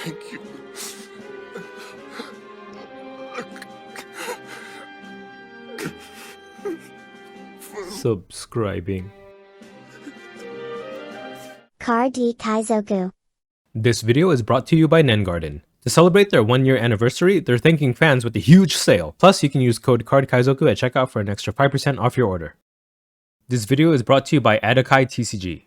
Thank you. Subscribing. Car D Kaizoku. This video is brought to you by Nengarden. To celebrate their 1-year anniversary, they're thanking fans with a huge sale. Plus, you can use code CARDKaizoku at checkout for an extra 5% off your order. This video is brought to you by Adakai TCG.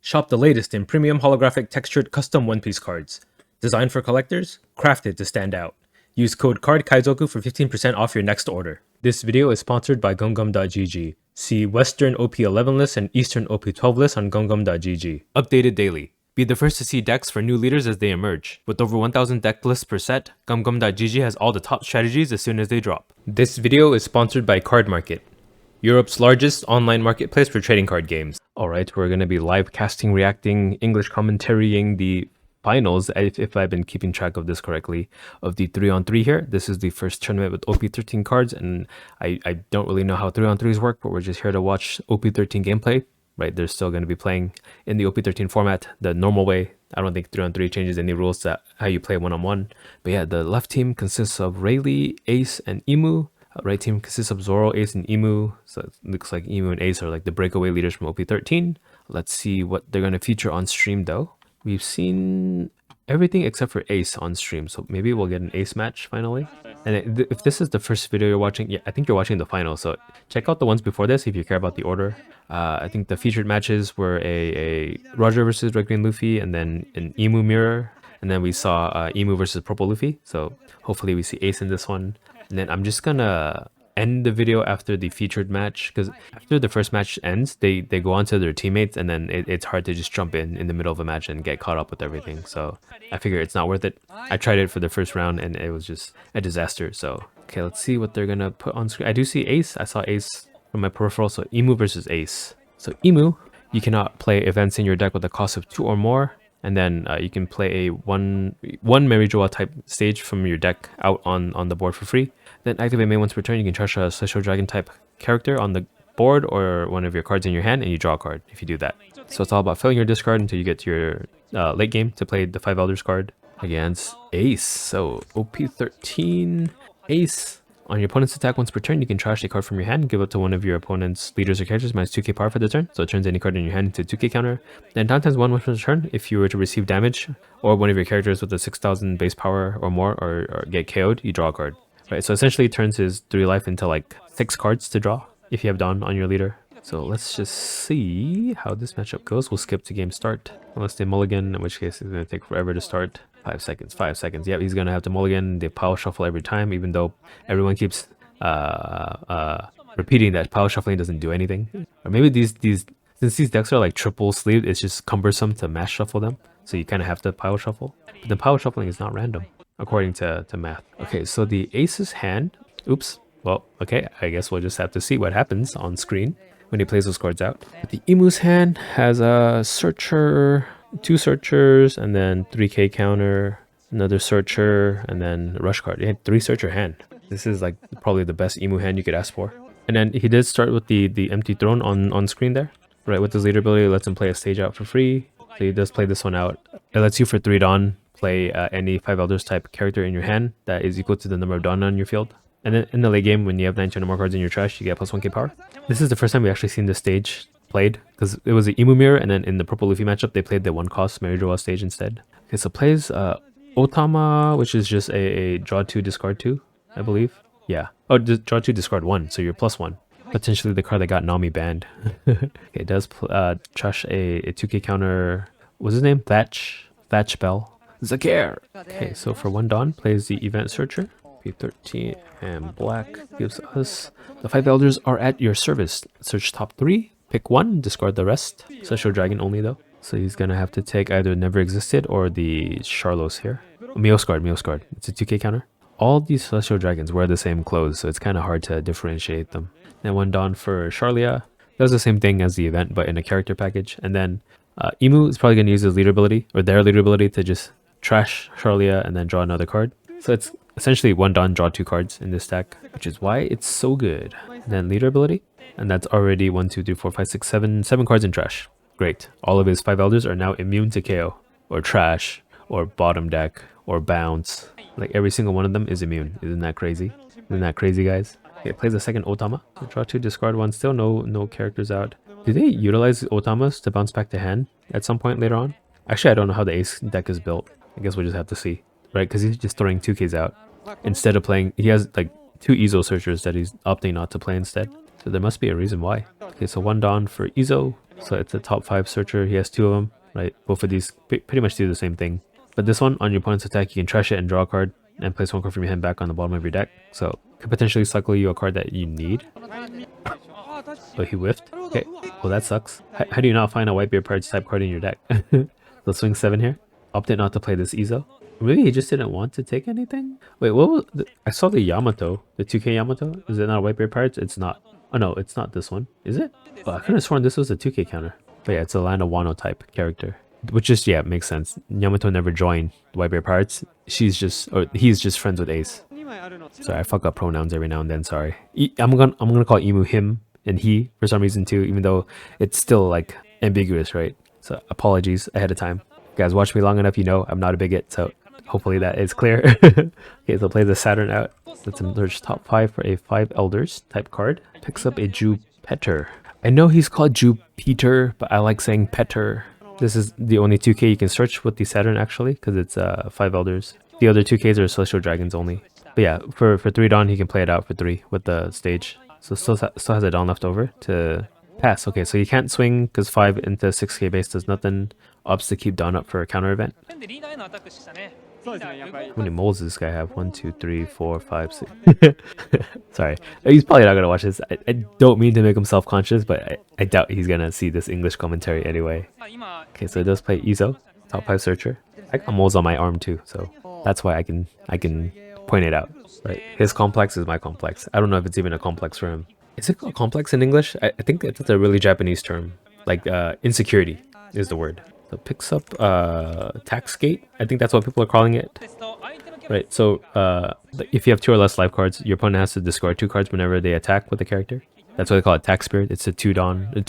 Shop the latest in premium holographic textured custom One Piece cards. Designed for collectors, crafted to stand out. Use code CARDKaizoku for 15% off your next order. This video is sponsored by gumgum.gg. See Western OP11 list and Eastern OP12 list on gumgum.gg. Updated daily. Be the first to see decks for new leaders as they emerge. With over 1000 deck lists per set, gumgum.gg has all the top strategies as soon as they drop. This video is sponsored by Card Market, Europe's largest online marketplace for trading card games. Alright, we're going to be live casting, reacting, English commentarying the finals, if I've been keeping track of this correctly, of the 3-on-3 here. This is the first tournament with OP13 cards, and I don't really know how 3-on-3s work, but we're just here to watch OP13 gameplay. Right, they're still going to be playing in the OP13 format the normal way. I don't think 3-on-3 changes any rules to how you play 1-on-1. But yeah, the left team consists of Rayleigh, Ace, and Emu. Right team consists of Zoro, Ace, and Emu. So it looks like Emu and Ace are like the breakaway leaders from OP13. Let's see what they're going to feature on stream though. We've seen everything except for Ace on stream, so maybe we'll get an Ace match finally. And if this is the first video you're watching, yeah, I think you're watching the final, so check out the ones before this if you care about the order. I think the featured matches were a Roger versus Red Green Luffy, and then an Emu mirror, and then we saw Emu versus Purple Luffy, so hopefully we see Ace in this one. And then I'm just gonna end the video after the featured match, because after the first match ends, they go on to their teammates, and then it's hard to just jump in the middle of a match and get caught up with everything. So I figure it's not worth it. I tried it for the first round and it was just a disaster. So okay, let's see what they're gonna put on screen. I do see Ace. I saw Ace from my peripheral. So Emu versus Ace. So Emu, you cannot play events in your deck with a cost of 2 or more. And then you can play a one Mary Joa type stage from your deck out on the board for free. Then activate main once per turn. You can trash a Celestial Dragon type character on the board or one of your cards in your hand, and you draw a card if you do that. So it's all about filling your discard until you get to your late game to play the 5 Elders card against Ace. So OP13 Ace. On your opponent's attack once per turn, you can trash a card from your hand, give it to one of your opponent's leaders or characters minus 2k power for the turn, so it turns any card in your hand into a 2k counter. Then downtimes 1 once per turn if you were to receive damage, or one of your characters with a 6000 base power or more or get KO'd, you draw a card. Right, so essentially it turns his 3 life into like 6 cards to draw if you have Dawn on your leader. So let's just see how this matchup goes. We'll skip to game start, unless they mulligan, in which case it's going to take forever to start. 5 seconds, 5 seconds. Yep, he's going to have to mulligan. They power shuffle every time, even though everyone keeps repeating that power shuffling doesn't do anything. Or maybe since these decks are like triple sleeved, it's just cumbersome to mass shuffle them. So you kind of have to power shuffle. But the power shuffling is not random, according to math. Okay, so the Ace's hand, oops, well, okay, I guess we'll just have to see what happens on screen when he plays those cards out. But the Emu's hand has a Searcher, 2 Searchers, and then 3k counter, another Searcher, and then Rush card. He had 3 Searcher hand. This is like probably the best Emu hand you could ask for. And then he did start with the empty throne on screen there. Right, with his leader ability, it lets him play a stage out for free. So he does play this one out. It lets you for 3 Dawn play any 5 Elders type character in your hand that is equal to the number of Dawn on your field. And then in the late game, when you have 19 or more cards in your trash, you get plus 1k power. This is the first time we actually seen this stage played, because it was the Emu mirror, and then in the Purple Luffy matchup, they played the 1-cost Mary Joa stage instead. Okay, so plays Otama, which is just a draw 2, discard 2, I believe. Yeah. Oh, draw 2, discard 1, so you're plus 1. Potentially the card that got Nami banned. Okay, it does trash a 2k counter. What's his name? Thatch Bell. Zakir! Okay, so for 1 Dawn, plays the Event Searcher. P13 and black gives us the 5 Elders are at your service. Search top 3, pick 1, discard the rest. Celestial Dragon only though. So he's gonna have to take either Never Existed or the Charlos here. Mioscard. It's a 2k counter. All these Celestial Dragons wear the same clothes, so it's kind of hard to differentiate them. Then 1 Dawn for Charlia. Does the same thing as the event, but in a character package. And then Emu is probably going to use his leader ability, or their leader ability, to just trash Charlia and then draw another card. So it's essentially 1 Dawn, draw 2 cards in this deck, which is why it's so good. And then leader ability, and that's already 1, 2, 3, 4, 5, 6, 7 cards in trash. Great. All of his 5 Elders are now immune to KO, or trash, or bottom deck, or bounce. Like every single one of them is immune. Isn't that crazy? Isn't that crazy, guys? Okay, plays a second Otama. Draw 2, discard 1. Still no characters out. Do they utilize Otamas to bounce back to hand at some point later on? Actually, I don't know how the ace deck is built. I guess we'll just have to see. Right, because he's just throwing 2Ks out. Instead of playing, he has like 2 Ezo searchers that he's opting not to play instead. So there must be a reason why. Okay, so 1 Dawn for Ezo. So it's a top 5 searcher. He has 2 of them. Right, both of these pretty much do the same thing. But this one, on your opponent's attack, you can trash it and draw a card and place 1 card from your hand back on the bottom of your deck. So could potentially cycle you a card that you need. But he whiffed. Okay, well that sucks. How do you not find a Whitebeard Pirates type card in your deck? Let's swing 7 here. Opted not to play this Ezo. Really, he just didn't want to take anything? Wait, what was I saw the Yamato, the 2K Yamato. Is it not a Whitebeard Pirates? It's not. Oh no, it's not this one. Is it? Oh, I could have sworn this was a 2K counter. But yeah, it's a Lana Wano type character. Which just, yeah, makes sense. Yamato never joined Whitebeard Pirates. He's just friends with Ace. Sorry, I fuck up pronouns every now and then, sorry. I'm gonna call Emu him and he for some reason too, even though it's still like ambiguous, right? So apologies ahead of time. You guys watch me long enough, you know I'm not a bigot, so hopefully that is clear. Okay, so play the Saturn out. Let's emerge top 5 for a 5 Elders type card. Picks up a Jupiter. I know he's called Jupiter, but I like saying Petter. This is the only 2K you can search with the Saturn actually, because it's 5 Elders. The other 2Ks are Celestial Dragons only. But yeah, for 3 Dawn, he can play it out for 3 with the stage. So still has a Dawn left over to pass. Okay, so you can't swing because 5 into 6K base does nothing. Opts to keep Dawn up for a counter event. How many moles does this guy have? 1, 2, 3, 4, 5, 6. Sorry, he's probably not gonna watch this. I don't mean to make him self-conscious, but I doubt he's gonna see this English commentary anyway. Okay, so it does play Ezo, top 5 searcher. I got moles on my arm too, so that's why I can point it out. Right, his complex is my complex. I don't know if it's even a complex for him. Is it called complex in English? I think that's a really Japanese term. Like insecurity is the word. So picks up tax gate. I think that's what people are calling it. Right, so if you have 2 or less life cards, your opponent has to discard 2 cards whenever they attack with the character. That's why they call it tax spirit. It's a 2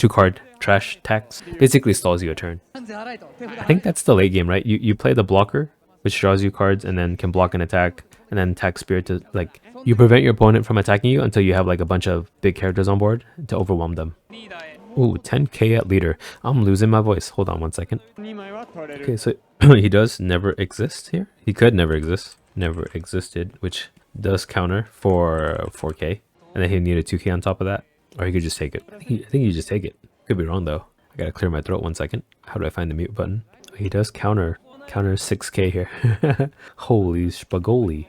card trash tax. Basically stalls you a turn. I think that's the late game, right? You play the blocker, which draws you cards and then can block an attack, and then tax spirit to like you prevent your opponent from attacking you until you have like a bunch of big characters on board to overwhelm them. Ooh, 10k at leader. I'm losing my voice. Hold on 1 second. Okay, so he does never exist here. He could never exist. Never existed, which does counter for 4k. And then he'd need a 2k on top of that. Or he could just take it. I think you just take it. Could be wrong though. I gotta clear my throat 1 second. How do I find the mute button? He does counter 6k here. Holy spagoli.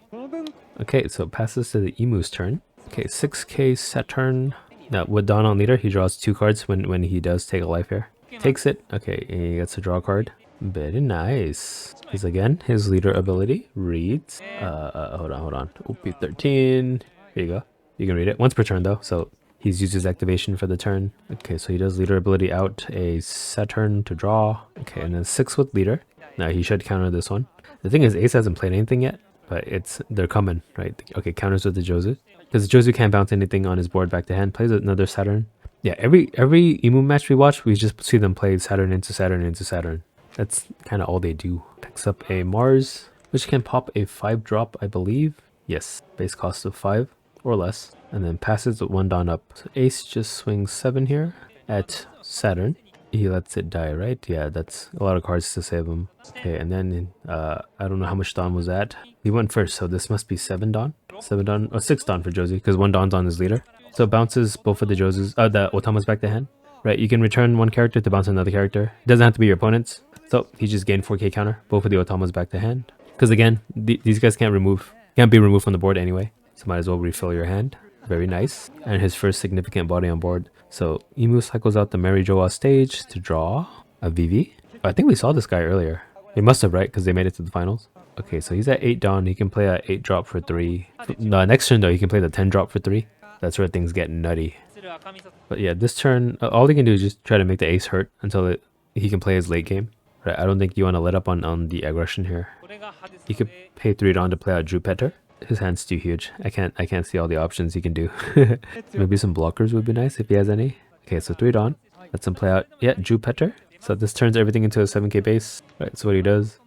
Okay, so it passes to the Emu's turn. Okay, 6k Saturn. Now, with Dawn on leader, he draws 2 cards when he does take a life here. Takes it. Okay, and he gets to draw a card. Very nice. Because again, his leader ability reads... hold on. OP13. Here you go. You can read it. Once per turn though, so he's used his activation for the turn. Okay, so he does leader ability out a Saturn to draw. Okay, and then 6 with leader. Now he should counter this one. The thing is, Ace hasn't played anything yet, but they're coming, right? Okay, counters with the Jozu. Because Jozu can't bounce anything on his board back to hand. Plays another Saturn. Yeah, every Emu match we watch, we just see them play Saturn into Saturn into Saturn. That's kind of all they do. Picks up a Mars, which can pop a 5-drop, I believe. Yes, base cost of 5 or less. And then passes with 1 Dawn up. So Ace just swings 7 here at Saturn. He lets it die, right? Yeah, that's a lot of cards to save him. Okay, and then I don't know how much Dawn was at. He went first, so this must be 7 Dawn. 7 Dawn, or 6 Dawn for Josie, because 1 Dawn's on his leader. So it bounces both of the Josus, the Otamas back to hand. Right, you can return 1 character to bounce another character. It doesn't have to be your opponent's. So he just gained 4k counter, both of the Otamas back to hand. Because again, these guys can't be removed from the board anyway. So might as well refill your hand. Very nice. And his first significant body on board. So Emu cycles out the Mary Joa stage to draw a Vivi. I think we saw this guy earlier. They must have, right? Because they made it to the finals. Okay, so he's at 8 Dawn. He can play a 8 drop for 3. Next turn though, he can play the 10 drop for 3. That's where things get nutty. But yeah, this turn, all he can do is just try to make the Ace hurt until he can play his late game. Right, I don't think you want to let up on the aggression here. You could pay 3 Dawn to play out Jupiter. His hand's too huge. I can't see all the options he can do. Maybe some blockers would be nice if he has any. Okay, so 3 Dawn. Lets him play out, yeah, Jupiter. So this turns everything into a 7k base. Right, so what he does,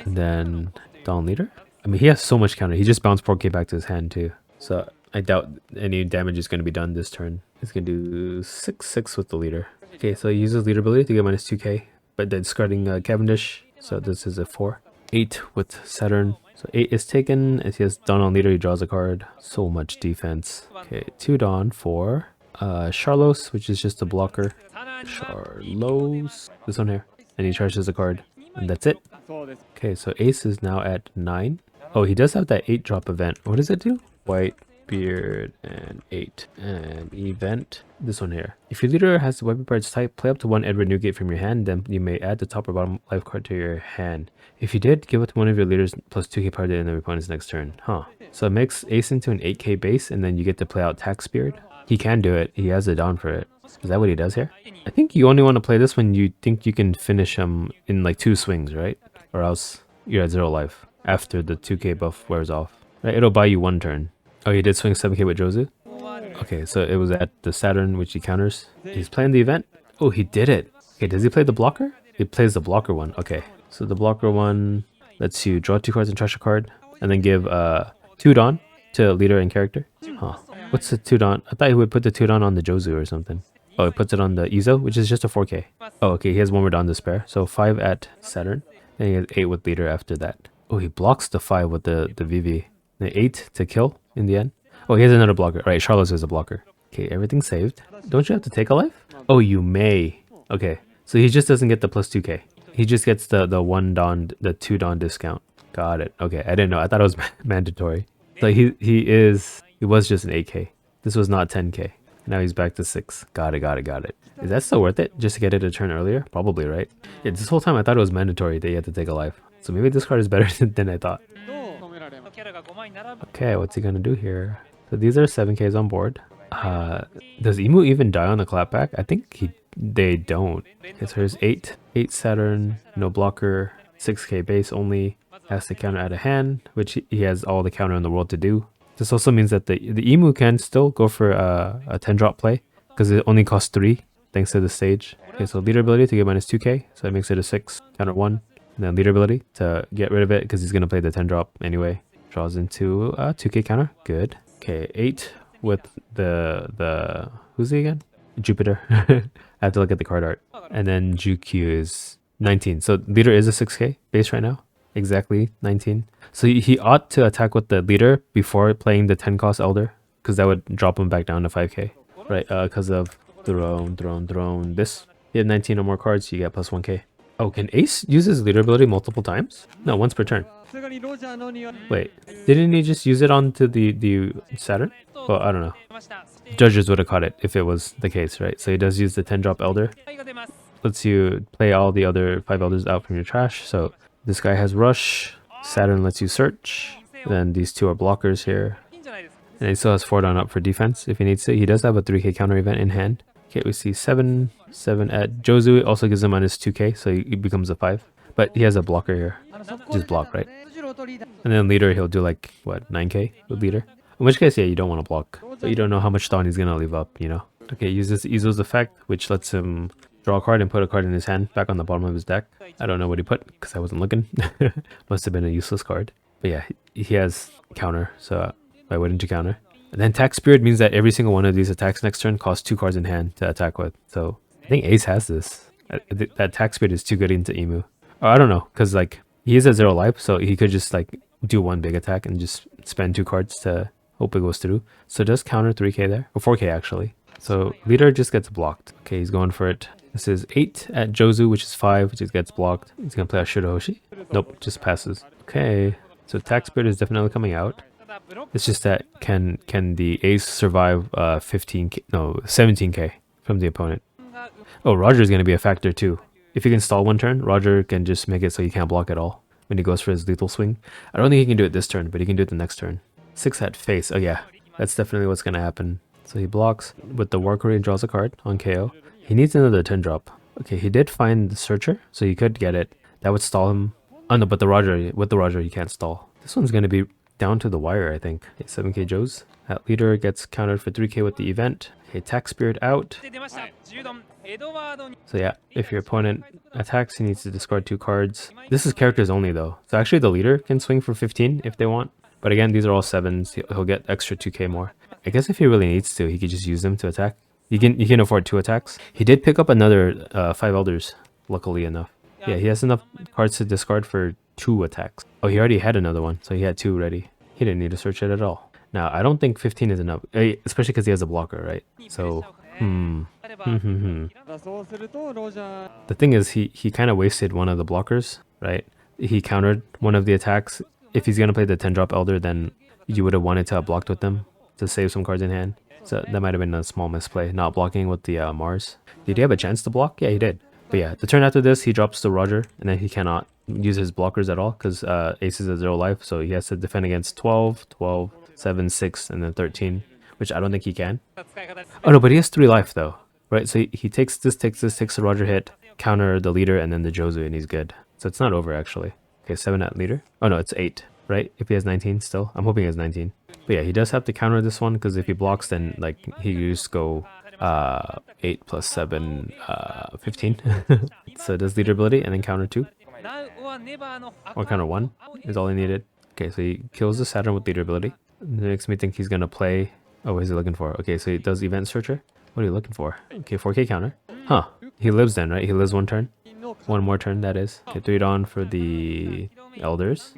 And then Dawn Leader. I mean, he has so much counter. He just bounced 4k back to his hand too. So I doubt any damage is going to be done this turn. He's going to do 6/6 with the leader. Okay, so he uses leader ability to get minus 2k, but then discarding Cavendish. So this is a 4. 8 with Saturn. So 8 is taken. As he has Dawn on leader, he draws a card. So much defense. Okay, 2 Dawn for Charlos, which is just a blocker. Charlos. This one here. And he charges a card. And that's it. Okay, so Ace is now at 9. Oh, he does have that 8 drop event. What does it do? White, Beard, and 8. And event. This one here. If your leader has the weapon parts type, play up to 1 Edward Newgate from your hand, then you may add the top or bottom life card to your hand. If you did, give it to one of your leaders plus 2k power in their opponent's next turn. Huh. So it makes Ace into an 8k base, and then you get to play out Tax Beard. He can do it. He has a down for it. Is that what he does here? I think you only want to play this when you think you can finish him in like 2 swings, right? Or else you're at 0 life after the 2k buff wears off. Right? It'll buy you 1 turn. Oh, he did swing 7k with Jozu? Okay, so it was at the Saturn, which he counters. He's playing the event. Oh, he did it. Okay, does he play the blocker? He plays the blocker one. Okay, so the blocker one lets you draw 2 cards and trash a card, and then give 2 Dawn to leader and character. Huh. What's the 2 Dawn? I thought he would put the 2 Dawn on the Jozu or something. Oh, he puts it on the Izo, which is just a 4k. Oh, okay, he has 1 more Dawn to spare. So 5 at Saturn, and he has 8 with leader after that. Oh, he blocks the 5 with the VV. The 8 to kill in the end. Oh, he has another blocker. Right, Charlotte is a blocker. Okay, everything's saved. Don't you have to take a life? Oh, you may. Okay, so he just doesn't get the plus 2k. He just gets the 1 Dawn, the 2 Dawn discount. Got it. Okay, I didn't know. I thought it was mandatory. So he was just an 8k. This was not 10k. Now he's back to 6. Got it. Is that still worth it? Just to get it a turn earlier? Probably, right? Yeah, this whole time I thought it was mandatory that you had to take a life. So maybe this card is better than I thought. Okay, what's he gonna do here? So these are 7ks on board. Does Emu even die on the clapback? I think they don't. Okay, so here's 8 Saturn, no blocker, 6k base only, has to counter out of hand, which he has all the counter in the world to do. This also means that the Emu can still go for a 10 drop play, because it only costs 3 thanks to the stage. Okay, so leader ability to get minus 2k, so that makes it a 6, counter 1. And then leader ability to get rid of it, because he's gonna play the 10 drop anyway. Draws into a 2k counter. Good. Okay, 8 with the who's he again? Jupiter. I have to look at the card art. And then Jukyu is 19. So leader is a 6k base right now. Exactly 19. So he ought to attack with the leader before playing the 10 cost elder, because that would drop him back down to 5k. Right, because of throne. This. You have 19 or more cards, you get plus 1k. Oh, can Ace use his leader ability multiple times? No, once per turn. Wait, didn't he just use it onto the Saturn? Well, I don't know. Judges would have caught it if it was the case, right? So he does use the 10 drop elder. Lets you play all the other 5 elders out from your trash. So this guy has rush. Saturn lets you search. Then these 2 are blockers here. And he still has 4 down up for defense if he needs to. He does have a 3k counter event in hand. Okay, we see 7 at Jozu. It also gives him minus 2k, so he becomes a 5. But he has a blocker here. Just block, right? And then leader, he'll do like, what, 9k with leader? In which case, yeah, you don't want to block. But you don't know how much Dawn he's going to leave up, you know? Okay, uses Izo's effect, which lets him draw a card and put a card in his hand back on the bottom of his deck. I don't know what he put, because I wasn't looking. Must have been a useless card. But yeah, he has counter, so why wouldn't you counter? And then Tax Spirit means that every single one of these attacks next turn costs 2 cards in hand to attack with. So I think Ace has this. That Tax Spirit is too good into Emu. Or I don't know, because like he is at 0 life, so he could just like do 1 big attack and just spend 2 cards to hope it goes through. So it does counter 3k there, or 4k actually. So leader just gets blocked. Okay, he's going for it. This is 8 at Jozu, which is 5, which just gets blocked. He's gonna play a Shudohoshi. Nope, just passes. Okay, so Tax Spirit is definitely coming out. It's just that can the Ace survive 17k from the opponent? Oh, Roger's gonna be a factor too. If he can stall 1 turn, Roger can just make it so he can't block at all when he goes for his lethal swing. I don't think he can do it this turn, but he can do it the next turn. 6 at face. Oh yeah, that's definitely what's gonna happen. So he blocks with the Warquery and draws a card on KO. He needs another 10 drop. Okay, he did find the Searcher, so he could get it. That would stall him. Oh no, but with the Roger he can't stall. This one's gonna be down to the wire, I think. Okay, 7k Joes. That leader gets countered for 3k with the event. Okay, attack spirit out. So yeah, if your opponent attacks, he needs to discard 2 cards. This is characters only though. So actually the leader can swing for 15 if they want. But again, these are all 7s. He'll get extra 2k more. I guess if he really needs to, he could just use them to attack. You can afford 2 attacks. He did pick up another 5 elders, luckily enough. Yeah, he has enough cards to discard for 2 attacks. Oh, he already had another one, so he had 2 ready. He didn't need to search it at all. Now, I don't think 15 is enough, especially because he has a blocker, right? So, The thing is, he kind of wasted one of the blockers, right? He countered one of the attacks. If he's going to play the 10-drop Elder, then you would have wanted to have blocked with them to save some cards in hand. So that might have been a small misplay, not blocking with the Mars. Did he have a chance to block? Yeah, he did. But yeah, the turn after this, he drops the Roger, and then he cannot use his blockers at all because Ace is at 0 life, so he has to defend against 12, 12, 7, 6, and then 13, which I don't think he can. Oh no, but he has 3 life though, right? So he takes this, takes the Roger hit, counter the leader, and then the Jozu, and he's good. So it's not over actually. Okay, 7 at leader. Oh no, it's 8, right? If he has 19 still. I'm hoping he has 19. But yeah, he does have to counter this one because if he blocks, then like he just go 8 plus 7, 15. So it does leader ability and then counter 2. Or counter 1 is all he needed. Okay, so he kills the Saturn with leader ability. It makes me think he's gonna play. Oh, what is he looking for? Okay, so he does event searcher. What are you looking for? Okay, 4k counter. Huh. He lives then, right? He lives 1 turn. 1 more turn, that is. Okay, 3 on for the elders.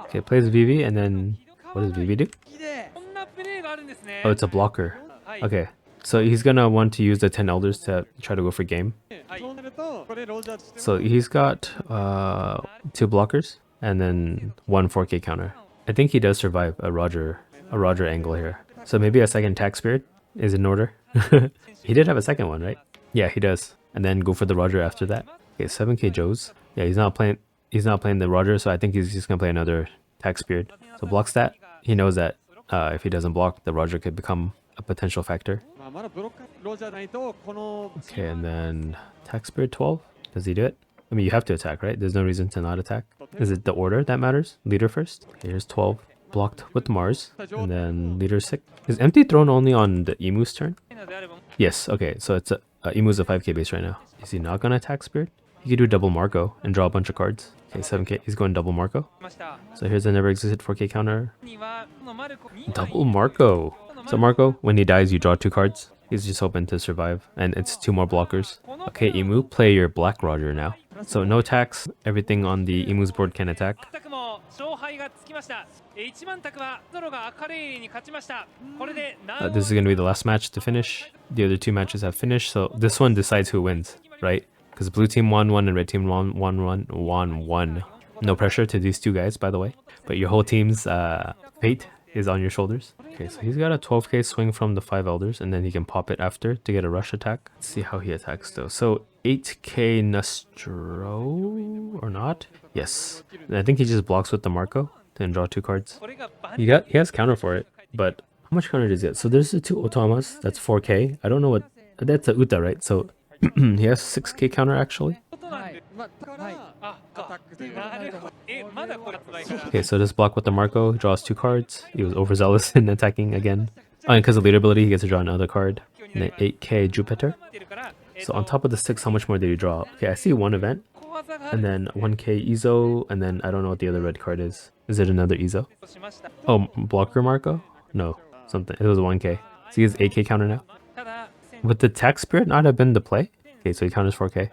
Okay, plays VV and then what does VV do? Oh, it's a blocker. Okay, so he's gonna want to use the 10 elders to try to go for game. So he's got 2 blockers and then 1 4k counter. I think he does survive a Roger angle here. So maybe a second attack spirit is in order. He did have a second one, right? Yeah, he does. And then go for the Roger after that. Okay, 7k Joes. Yeah, he's not playing the Roger, so I think he's just gonna play another attack spirit. So blocks that. He knows that if he doesn't block, the Roger could become a potential factor. Okay, and then attack spirit 12. Does he do it? I mean, you have to attack, right? There's no reason to not attack. Is it the order that matters? Leader first. Okay, here's 12. Blocked with Mars. And then leader 6. Is empty throne only on the Emu's turn? Yes, okay, so it's Emu's a 5k base right now. Is he not gonna attack spirit? He could do double Marco and draw a bunch of cards. Okay, 7k, he's going double Marco. So here's a never existed 4k counter. Double Marco! So Marco, when he dies, you draw 2 cards. He's just hoping to survive, and it's 2 more blockers. Okay, Emu, play your Black Roger now. So no attacks, everything on the Emu's board can attack. This is going to be the last match to finish. The other 2 matches have finished, so this one decides who wins, right? Because blue team won 1 and red team won 1. No pressure to these 2 guys, by the way. But your whole team's fate is on your shoulders. Okay, so he's got a 12k swing from the 5 elders, and then he can pop it after to get a rush attack. Let's see how he attacks though. So 8k Nostro or not? Yes. And I think he just blocks with the Marco to draw 2 cards. He has counter for it, but how much counter does he get? So there's the 2 Otamas, that's 4k. I don't know what that's a Uta, right? So he has 6k counter actually. Okay, so this block with the Marco draws 2 cards. He was overzealous in attacking again. Oh, and because of leader ability, he gets to draw another card. And then 8k Jupiter. So on top of the 6, how much more did he draw? Okay, I see 1 event. And then 1k Izo. And then I don't know what the other red card is. Is it another Izo? Oh, blocker Marco? No, something. It was 1k. So he has 8k counter now. Would the attack spirit not have been the play? Okay, so he counters 4k.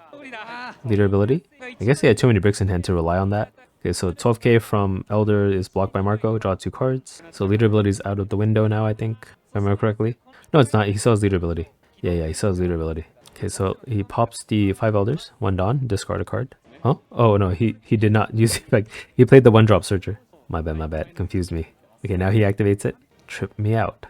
Leader ability. I guess he had too many bricks in hand to rely on that. Okay, so 12k from Elder is blocked by Marco. Draw 2 cards. So leader ability is out of the window now, I think. If I remember correctly. No, it's not. He still has leader ability. Yeah, he still has leader ability. Okay, so he pops the 5 Elders. 1 Dawn. Discard a card. Huh? Oh, no. He did not use the effect. He played the 1-drop Searcher. My bad. Confused me. Okay, now he activates it. Trip me out.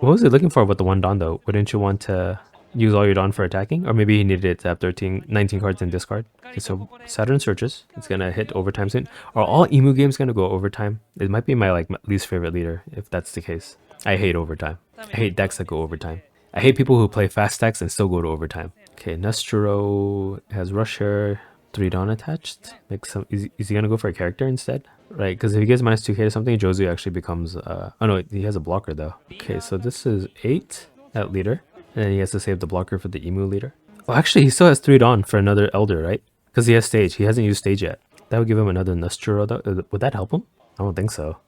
What was he looking for with the 1 Dawn, though? Wouldn't you want to use all your Dawn for attacking? Or maybe he needed it to have 19 cards in discard. Okay, so Saturn searches. It's gonna hit overtime soon. Are all Emu games gonna go overtime? It might be my least favorite leader if that's the case. I hate overtime. I hate decks that go overtime. I hate people who play fast decks and still go to overtime. Okay, Nestro has Rush here. 3 Dawn attached. Like some, is he gonna go for a character instead? Right, because if he gets minus 2k to something, Jozu actually becomes oh no, he has a blocker though. Okay, so this is 8 at leader, and then he has to save the blocker for the Emu leader. Oh, actually, he still has 3 Dawn for another Elder, right? Because he has stage. He hasn't used stage yet. That would give him another Nostro though. Would that help him? I don't think so.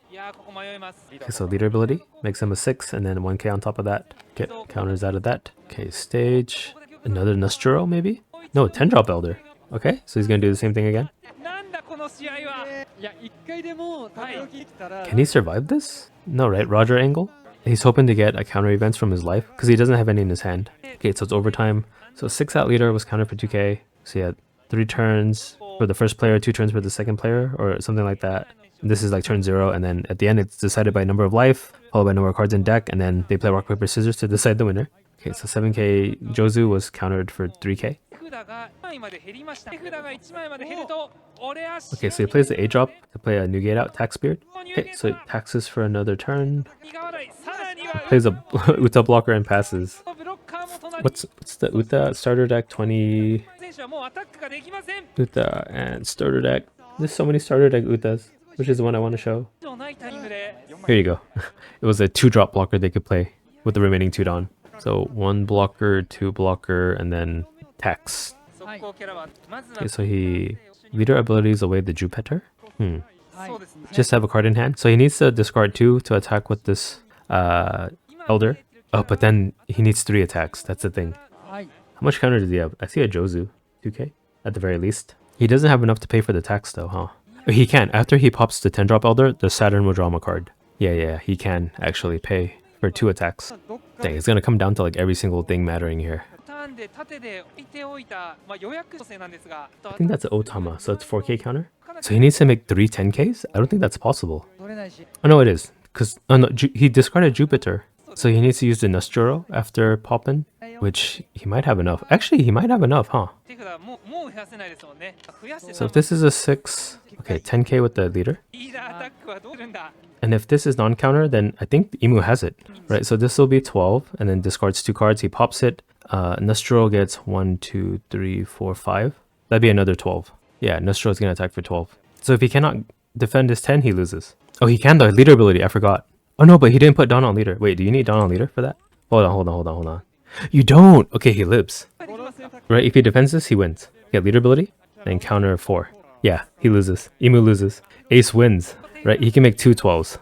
Okay, so leader ability makes him a 6, and then 1k on top of that. Get counters out of that. Okay, stage. Another Nostro maybe? No, 10 drop Elder. Okay, so he's gonna do the same thing again. Can he survive this? No, right? Roger angle? He's hoping to get a counter events from his life because he doesn't have any in his hand. Okay, so it's overtime. So 6 out leader was countered for 2k. So he had 3 turns for the first player, 2 turns for the second player, or something like that. This is like turn 0, and then at the end it's decided by number of life, followed by number of cards in deck, and then they play rock, paper, scissors to decide the winner. Okay, so 7k Jozu was countered for 3k. Okay, so he plays the 8 drop to play a new gate out, Tax Spirit. Okay, so he taxes for another turn. Plays a Uta blocker and passes. What's the Uta starter deck? 20 Uta and starter deck. There's so many starter deck Utas. Which is the one I want to show. Here you go. It was a 2 drop blocker they could play with the remaining 2 Dawn. So 1 blocker, 2 blocker, and then tax. Okay, so he leader abilities away the Jupiter. Just have a card in hand. So he needs to discard 2 to attack with this Elder. Oh, but then he needs 3 attacks. That's the thing. How much counter does he have? I see a Jozu. 2k at the very least. He doesn't have enough to pay for the tax though, huh? He can. After he pops the 10 drop Elder, the Saturn will draw him a card. Yeah, he can actually pay for 2 attacks. Dang, it's gonna come down to like every single thing mattering here. I think that's an Otama, so it's 4k counter. So he needs to make 3 10ks? I don't think that's possible. Oh no, it is. Because no, he discarded Jupiter. So he needs to use the Nostro after popping, which he might have enough. Actually, he might have enough, huh? So if this is a 6, okay, 10k with the leader. And if this is non-counter, then I think Emu has it, right? So this will be 12, and then discards 2 cards. He pops it. Nostro gets 1, 2, 3, 4, 5. That'd be another 12. Yeah, Nostro is going to attack for 12. So if he cannot defend his 10, he loses. Oh, he can though. Leader ability, I forgot. Oh no, but he didn't put Dawn on leader. Wait, do you need Dawn on leader for that? Hold on. You don't! Okay, he lives. Right, if he defends this, he wins. Yeah, leader ability, then counter 4. Yeah, he loses. Emu loses. Ace wins. Right, he can make 2 12s.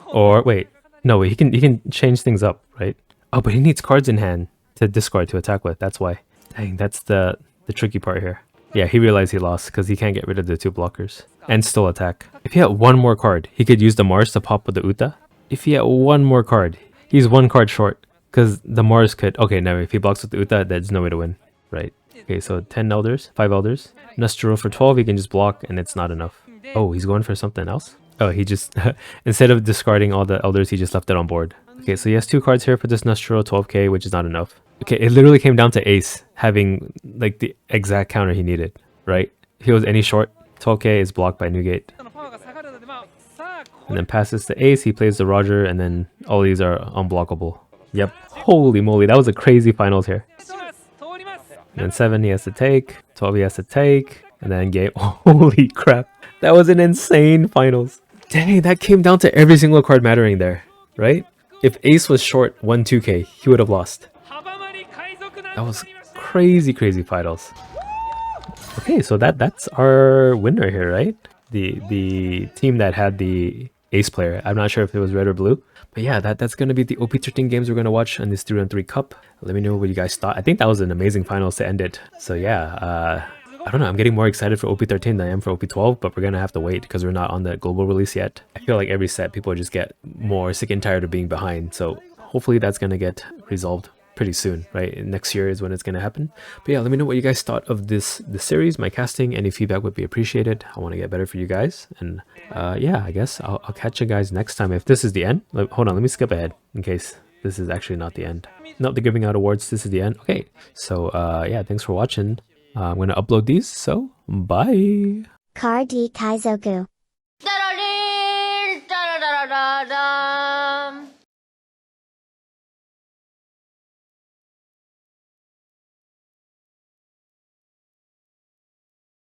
Or, wait. No, wait, he can change things up, right? Oh, but he needs cards in hand to discard to attack with. That's why. Dang, that's the tricky part here. Yeah, he realized he lost because he can't get rid of the 2 blockers. And still attack. If he had 1 more card, he could use the Mars to pop with the Uta. If he had 1 more card, he's 1 card short. Because the Mars could... Okay, no, if he blocks with the Uta, there's no way to win. Right. Okay, so 10 Elders, 5 Elders. Nostro for 12, he can just block and it's not enough. Oh, he's going for something else? Oh, he just... instead of discarding all the Elders, he just left it on board. Okay, so he has 2 cards here for this Nostro, 12k, which is not enough. Okay, it literally came down to Ace having like the exact counter he needed, right? If he was any short, 12k is blocked by Newgate. And then passes to Ace, he plays the Roger, and then all these are unblockable. Yep, holy moly, that was a crazy finals here. And then 7 he has to take, 12 he has to take, and then game. Holy crap, that was an insane finals. Dang, that came down to every single card mattering there, right? If Ace was short 1-2k, he would have lost. That was crazy finals. Okay, so that's our winner here, right? The team that had the Ace player. I'm not sure if it was red or blue. But yeah, that's going to be the OP13 games we're going to watch on this 3-on-3 Cup. Let me know what you guys thought. I think that was an amazing finals to end it. So yeah, I don't know. I'm getting more excited for OP13 than I am for OP12, but we're going to have to wait because we're not on the global release yet. I feel like every set, people just get more sick and tired of being behind. So hopefully that's going to get resolved pretty soon, right? Next year is when it's going to happen. But yeah, let me know what you guys thought of this series, my casting. Any feedback would be appreciated. I want to get better for you guys. And yeah, I guess I'll catch you guys next time. If this is the end, hold on, let me skip ahead in case this is actually not the end. Not the giving out awards, this is the end. Okay, so yeah, thanks for watching. I'm going to upload these, so bye! Car D Kaizoku.